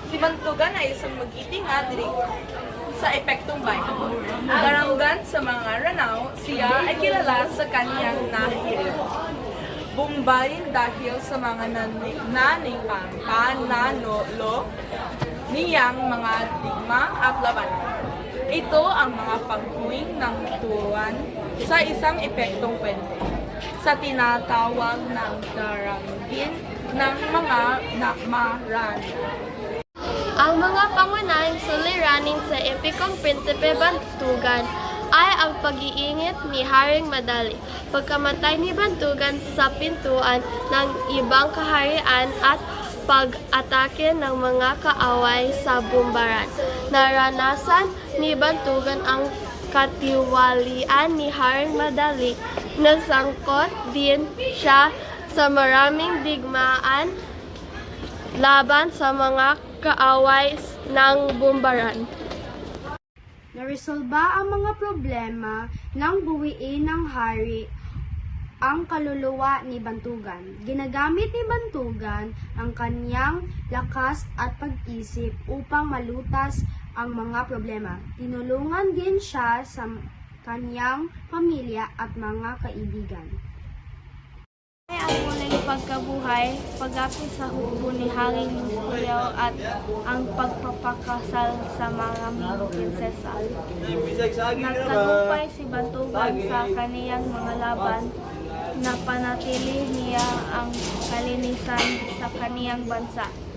Si Bantugan ay isang magiting diri sa epektong bayan. Daranggan sa mga ranaw, siya ay kilala sa kanyang nahil. Bombay dahil sa mga pananolo niyang mga digma at labanan. Ito ang mga pagbuwing ng tuwan sa isang epektong kwento sa tinatawag ng darangin ng mga nakmaran. Ang mga pangunahing suliranin sa epikong Prinsipe Bantugan ay ang pag-iingit ni Haring Madali, pagkamatay ni Bantugan sa pintuan ng ibang kaharian at pag-atake ng mga kaaway sa Bumbaran. Naranasan ni Bantugan ang katiwalian ni Haring Madali. Nasangkot din siya sa maraming digmaan laban sa mga kaaway ng Bumbaran. Naresolba ang mga problema ng buwiin ng hari ang kaluluwa ni Bantugan. Ginagamit ni Bantugan ang kanyang lakas at pag-isip upang malutas ang mga problema. Tinulungan din siya sa kanyang pamilya at mga kaibigan. Ang muling pagkabuhay, pag-apit sa hukbo ni Haring Lucio at ang pagpapakasal sa mga prinsesa. Nagtagumpay si Bantugan sa kaniyang mga laban, napanatili niya ang kalinisan sa kaniyang bansa.